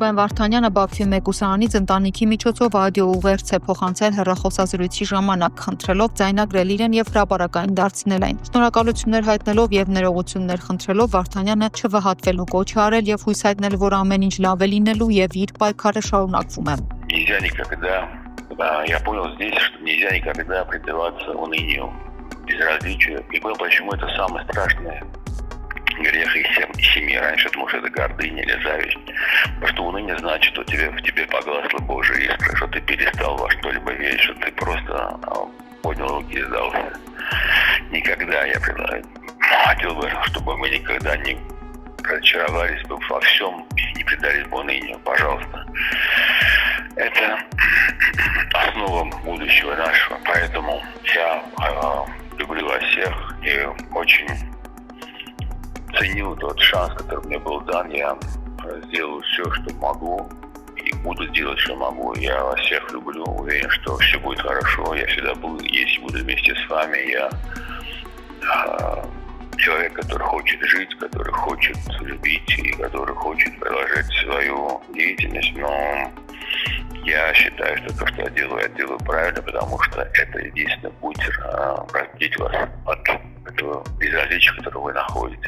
Ռուբեն Վարդանյանը Բաքվի մեկ ուսանանից ընտանիքի միջոցով աուդիո ուղերձ է փոխանցել հեռախոսազրույցի ժամանակ, խնդրելով ձայնագրել իրեն եւ հրապարակային դարձնել այն։ Շնորհակալություններ հայտնելով եւ ներողություններ խնդրելով Վարդանյանը չվհատվելու կոչ է արել եւ հույս հայտնել, որ ամեն ինչ լավ է լինելու եւ իր պայքարը շարունակվում է։ Я понял здесь, что нельзя никогда предаваться унынию, безразличию. И почему это самое страшное грех из семьи. Раньше думал, что это гордыня или зависть. Потому что уныние значит, что в тебе погасла Божья искра, что ты перестал во что-либо верить, что ты просто поднял руки и сдался. Никогда я хотел бы, чтобы мы никогда не разочаровались бы во всем и не предались бы унынию. Пожалуйста. Это основа будущего нашего. Поэтому я люблю вас всех и очень ценю тот шанс, который мне был дан. Я сделаю все, что могу, и буду делать, что могу. Я вас всех люблю, уверен, что все будет хорошо. Я всегда буду, есть и буду вместе с вами. Я человек, который хочет жить, который хочет любить и который хочет продолжать свою деятельность, но я считаю, что то, что я делаю правильно, потому что это единственный путь разбудить вас от этого безразличия, в котором вы находитесь.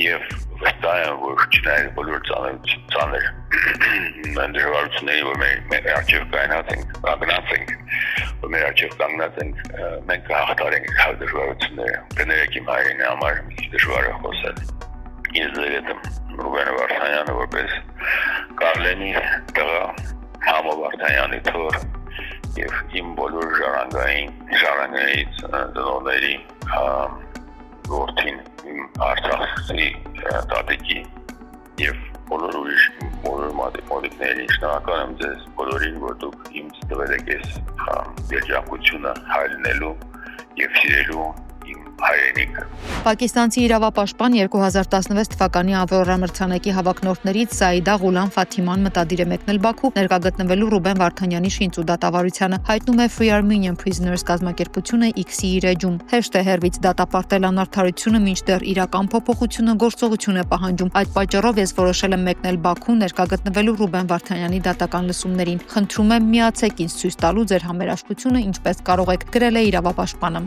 Եվ վստահ եմ, որ չնայած բոլոր ծանր դժվարությունների, որ մեր առջև կանգնած ենք, որ մեր առջև կանգնած ենք, մենք կհաղթարենք այդ դժվարությունները։ Կներեք իմ հայրենի համար մի քիչ դժվար է խոսել։ Եզերետ Ռուբեն Վարդանյանը որպես Կարլենի տղա, Համո Վարդանյանի թոռ եւ իմ բոլոր ժառանգայից ծնողների որդին Արցախի տատիկի եւ բոլոր մատիկների շնորհակալ եմ ձեզ բոլորին, որ դուք ինձ տվել եք այս երջանկությունը հայտնելու եւ սիրելու իմ հայրենիքը։ Պակիստանցի իրավապաշտպան 2016 թվականի Ավրորա մրցանակի հավաքնորդներից Սաիդա Ղուլամ Ֆաթիման մտադիր է մեկնել Բաքու ներկա գտնվելու Ռուբեն Վարդանյանի շինծու դատավարությանը, հայտնում է Free Armenian Prisoners կազմակերպությունը X-ի իր էջում։ Հերվից դատապարտել անարդարությունը մինչդեռ իրական փոփոխությունը գործողություն է պահանջում։ Այդ պատճառով ես որոշել եմ մեկնել Բաքու ներկա գտնվելու Ռուբեն Վարդանյանի դատական լսումներին։ Խնդրում եմ միացեք ինձ ցույց տալու ձեր համերաշխությունը ինչպես կարող եք, գրել է իրավապաշտպանը։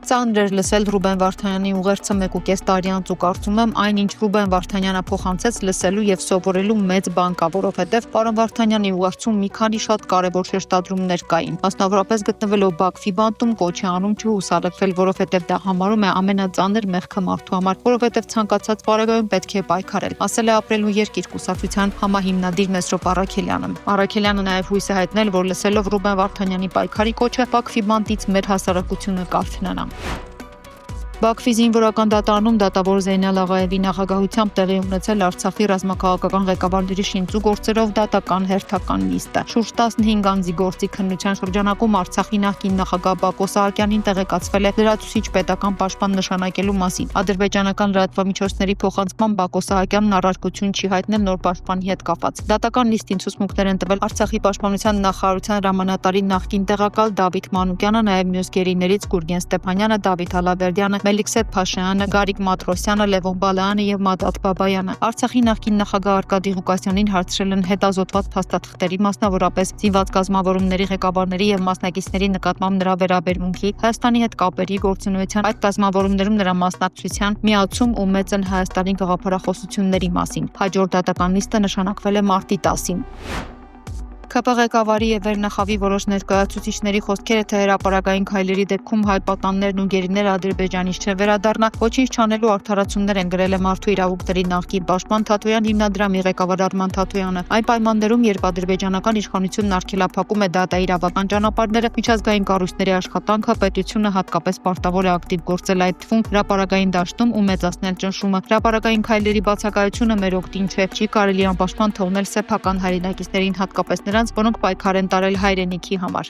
Ծանր էր լսել Ռուբեն Վարդանյանի ուղերձը 1.5 տարի անց ու կարծում եմ այն ինչ Ռուբեն Վարդանյանը փոխանցեց լսելու եւ սովորելու մեծ բան կա, որովհետեւ պարոն Վարդանյանի ուղերձում մի քանի շատ կարեւոր շեշտադրումներ կային։ Մասնավորապես գտնվելով Բաքվի բանտում կոչ է անում չհուսալքվել, որովհետեւ դա համարում է ամենածանր մեղքը մարդու համար, որովհետեւ ցանկացած պարագայում պետք է պայքարել, ասել է ապրելու երկիր կուսակցության համահիմնադիր Մեսրոպ Առաքելյանը։ Առաքելյանը նաեւ հույս է հայտնել, որ լսելով Ռուբեն Վարդանյանի պայքարի կոչը Բաքվի բանտից մեր հասարակությունը կարթնանա։ Բաքվի զինվորական դատարանում դատավոր Զեյնալ Աղաևի նախագահությամբ տեղի ունեցել Արցախի ռազմաքաղաքական ղեկավարների շինծու գործերով դատական հերթական նիստը։ Շուրջ 15 անձի գործի քննության շրջանակում Արցախի նախկին նախագահ Բակո Սահակյանին տեղեկացվել է լրացուցիչ պետական պաշտպան նշանակելու մասին։ Ադրբեջանական լրատվամիջոցների փոխանցմամբ Բակո Սահակյանն առարկություն չի հայտնել նոր պաշտպանի հետ կապված։ Դատական նիստին ցուցմունքներ են տվել Արցախի պաշտպանության նախարարության հրամանատարի նախկին տեղակալ Դավիթ Մանուկյանը, նաև մյուս գերիներից Գուրգեն Ստեփանյանը, Դավիթ Հալաբերդյանը, Մելիքսեթ Փաշյանը, Գարիկ Մատրոսյանը, Լևոն Բալայանը եւ Մադատ Բաբայանը։ Արցախի նախկին նախագահ Արկադի Ղուկասյանին հարցրել են հետազոտված փաստաթղթերի, մասնավորապես զինված կազմավորումների ղեկավարների եւ մասնակիցների նկատմամբ նրա վերաբերմունքի, Հայաստանի հետ կապերի գործունեության, այդ կազմավորումներում նրա մասնակցության, միացում ու մեծն Հայաստանի գաղափարախոսությունների մասին։ Հաջորդ դատական նիստը նշանակվել է մարտի 10-ին։ ԿՊ ղեկավարի եւ վերնախավի որոշ ներկայացուցիչների խոսքերը թե հրապարակային քայլերի դեպքում հայ պատաններն ու գերիները Ադրբեջանից չեն վերադառնա, ոչինչ չանելու արդարացումներ են գրել է Մարդու իրավունքների նախկին պաշտպան Թաթոյան հիմնադրամի ղեկավար Արման Թաթոյանը։ Այն պայմաններում, երբ ադրբեջանական իշխանությունն արգելափակում է դատաիրավական ճանապարհները, միջազգային կառույցների աշխատանքը, պետությունը հատկապես պարտավոր է ակտիվ գործել այդ թվում հրապարակային դաշտում ու մեծացնել ճնշումը։ Հրապարակային քայլերի բացակայությունը մեր օգտին չէ, չի կարելի անպաշտպան թողնել սեփական հայրենակիցներին, հատկապես նրանց, որոնք պայքար են տարել հայրենիքի համար։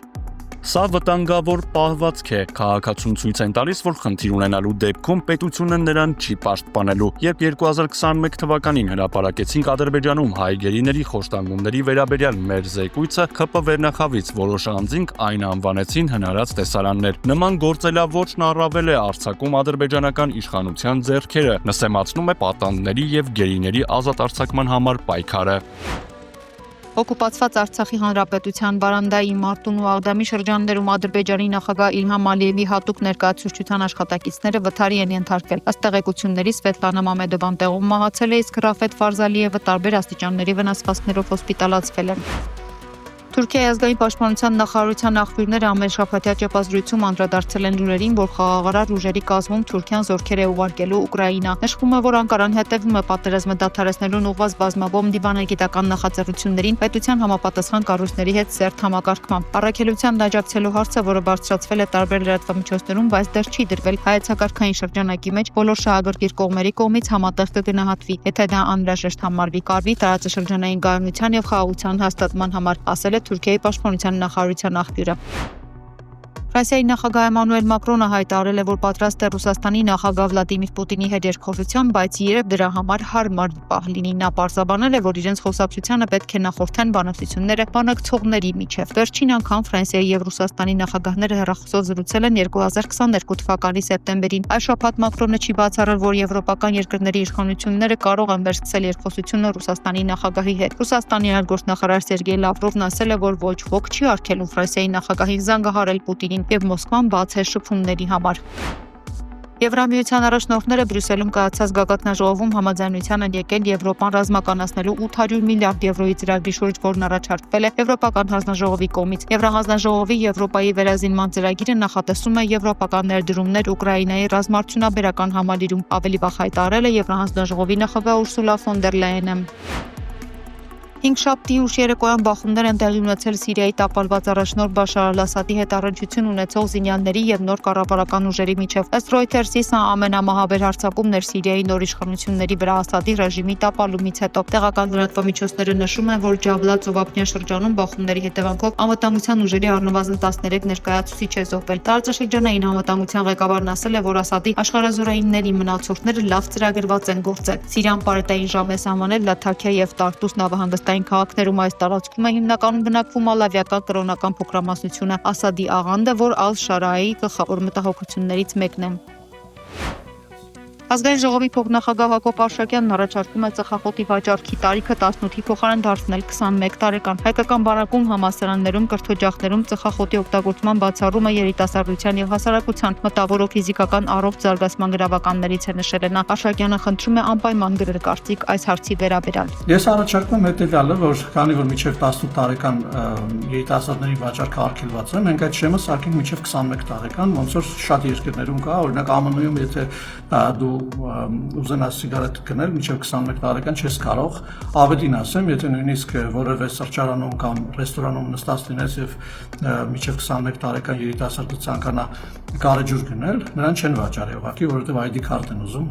Սա վտանգավոր պահվածք է, քաղաքացուն ցույց են տալիս, որ խնդիր ունենալու դեպքում պետությունը նրան չի պաշտպանելու։ Երբ 2021 թվականին հրապարակեցինք Ադրբեջանում հայ գերիների խոշտանգումների վերաբերյալ մեր զեկույցը, ԽՊ վերնախավից որոշ անձինք այն անվանեցին հնարած տեսարաններ։ Նման գործելավոճն առավել է արձակում ադրբեջանական իշխանության ձեռքերը, նսեմացնում է պատանդների եւ գերիների ազատ արձակման համար պայքարը։ Օկուպացված Արցախի հանրապետության Վարանդայի, Մարտուն ու Աղդամի շրջաններում Ադրբեջանի նախագահ Իլհամ Ալիևի հատուկ ներկայացուցչության աշխատակիցները վթարի են ենթարկվել։ Ըստ տեղեկությունների Սվետլանա Մամեդովան տեղում մահացել է, իսկ Ռաֆետ Ֆարզալիևը տարբեր աստիճանների վնասվածքներով հոսպիտալացվել է։ Թուրքիայի ազգային պաշտպանության նախարարության աղբյուրները ամենաշաբաթյա ճեպազրույցում անդրադարձել են լուրերին, որ խաղաղարար ուժերի կազմում Թուրքիան զորքեր է ուղարկելու Ուկրաինա։ Նշվում է, որ Անկարան հետևում է պատերազմը դադարեցնելուն ուղղված բազմաբոմ դիվանագիտական նախաձեռնություններին պետության համապատասխան կառույցների հետ սերտ համակարգմամբ։ Առաքելությանն աջակցելու հարցը, որը բարձրացվել է տարբեր լրատվամիջոցներում, բայց դեռ չի դրվել հայեցակարգային շրջանակի մեջ, բոլոր շահագրգիռ կողմերի կողմից համատեղ կգնահատվի, եթե դա անհրաժեշտ համարվի կարվի տարածաշրջանային կայունության եւ խաղաղության հաստատման համար, ասել է Թուրքիայի պաշտպանության նախարարության աղբյուրը։ Ֆրանսիայի նախագահ Էմանուել Մակրոնը հայտարարել է, որ պատրաստ է Ռուսաստանի նախագահ Վլադիմիր Պուտինի հետ երկխոսության, բայց երբ դրա համար հարմար պահ լինի։ Նա պարզաբանել է, որ իրենց խոսակցությանը պետք է նախորդեն բանակցությունները բանակցողների միջև։ Վերջին անգամ Ֆրանսիայի եւ Ռուսաստանի նախագահները հեռախոսով զրուցել են 2022 թվականի սեպտեմբերին։ Այս շաբաթ Մակրոնը չի բացառել, որ եվրոպական երկրների իշխանությունները կարող են վերսկսել երկխոսությունը Ռուսաստանի նախագահի հետ։ Ռուսաստանի արտգործնախարար Սերգեյ Լավրովն ասել է, որ ոչ ոք չի արգելում Ֆրանսիայի նախագահին զանգահարել Պուտինին, եւ Մոսկվան բաց է շփումների համար։ Եվրամիության առաջնորդները Բրյուսելում կայացած գագաթնաժողովում համաձայնության են եկել Եվրոպան ռազմականացնելու 800 միլիարդ եվրոյի ծրագրի շուրջ, որն առաջարկվել է Եվրոպական հանձնաժողովի կողմից։ Եվրահանձնաժողովի Եվրոպայի վերազինման ծրագիրը նախատեսում է եվրոպական ներդրումներ Ուկրաինայի ռազմաարդյունաբերական համալիրում, ավելի վաղ հայտարարել է Եվրահանձնաժողովի նախագահ Ուրսուլա ֆոն դեր Լայենը։ Հինգշաբթի ուշ երեկոյան բախումներ են տեղի ունեցել Սիրիայի տապալված առաջնորդ Բաշար Ալ-Ասադի հետ առնչություն ունեցող զինյալների եւ նոր կառավարական ուժերի միջև։ Ըստ Reuters-ի սա ամենամահաբեր հարձակումն էր Սիրիայի նոր իշխանությունների վրա Ասադի ռեժիմի տապալումից հետո։ Տեղական լրատվամիջոցները նշում են, որ Ջաբլա ծովափնյա շրջանում բախումների հետևանքով անվտանգության ուժերի առնվազն 13 ներկայացուցիչ է զոհվել։ Տարածաշրջանային անվտանգության ղեկավարն ասել է, որ Ասադի աշխարհազորայինների մնացորդները լավ ծրագրված են գործել։ Սիրիան պարետային ժամ է սահմանել Լաթաքիա եւ Տարտուս նավահանգստային քաղաքներում, այս տարածքում է հիմնականում բնակվում ալավիական կրոնական փոքրամասնությունը, Ասադի աղանդը, որ Ալ-Շարայի գլխավոր մտահոգություններից մեկն է։ Ազգային ժողովի փոխնախագահ Հակոբ Արշակյանն առաջարկում է ծխախոտի վաճառքի տարիքը 18-ի փոխարեն դարձնել 21 տարեկան։ Հայկական բանակում, համալսարաններում, կրթօջախներում ծխախոտի օգտագործման բացառումը երիտասարդության եւ հասարակության մտավոր ու ֆիզիկական առողջ զարգացման գրավականներից է նշել նա։ Արշակյանը խնդրում է անպայման գրել կարծիք այս հարցի վերաբերյալ։ Ես առաջարկում եմ հետեւյալը, որ քանի որ մինչև 18 տարեկան երիտասարդների վաճառքը արգելված է, մենք այդ շեմը սարքենք մինչև 21 տարեկան, ոնց որ շատ երկրներում կա, օրինակ ԱՄՆ-ում, եթե դու ուզենաս սիգարետ գնել մինչև 21 տարեկան չես կարող, ավելին ասեմ, եթե նույնիսկ որևէ սրճարանում կամ ռեստորանում նստած լինես եւ մինչև 21 տարեկան երիտասարդը ցանկանա գարեջուր գնել, նրան չեն վաճառի ուղղակի, որովհետեւ ID քարտ են ուզում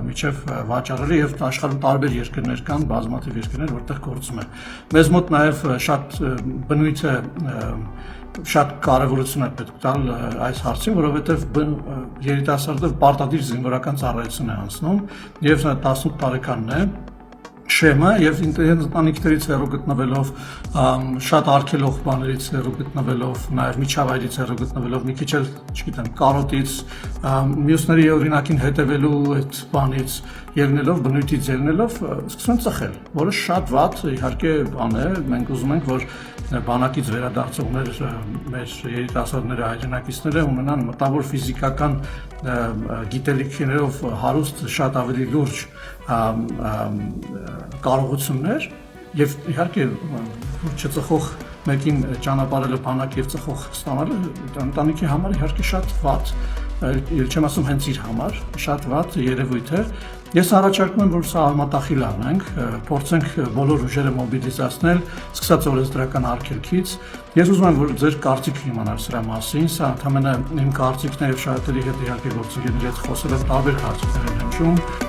մինչև վաճառել եւ աշխարհում տարբեր երկրներ կան, բազմաթիվ երկրներ, որտեղ գործում է։ Մեզ մոտ նաեւ շատ բնույթ է շատ կարևորություն է պետք տալ այս հարցին, որովհետև երիտասարդը պարտադիր զինվորական ծառայություն է անցնում եւ 18 տարեկանն է շեմը եւ ընտանիքներից հեռու գտնվելով, շատ արգելող բաներից հեռու գտնվելով, նաեւ միջավայրից հեռու գտնվելով, մի քիչ էլ, չգիտեմ, կարոտից, մյուսների օրինակին հետևելու այդ բանից ելնելով, բնույթից ելնելով, սկսում են ծխել, որը շատ վատ իհարկե բան է, մենք ուզում ենք, որ բանակից վերադարձողներ մեր երիտասարդները, հայրենակիցները ունենան մտավոր ֆիզիկական գիտելիքներով հարուստ շատ ավելի լուրջ կարողություններ եւ իհարկե չծխող մեկին ճանապարհելը բանակ եւ ծխող ստանալը ընտանիքի համար իհարկե շատ վատ, չեմ ասում հենց իր համար, շատ վատ երևույթ է։ Ես առաջարկում եմ, որ սա արմատախիլ անենք, փորձենք բոլոր ուժերը մոբիլիզացնել, սկսած օրենսդրական արգելքից։ Ես ուզում եմ, որ ձեր կարծիքն իմանալ սրա մասին, սա ընդհանրապես իմ կարծիքն է եւ շատերի հետ իհարկե գործընկերների հետ խոսելով տարբեր կարծիքներ են հնչում։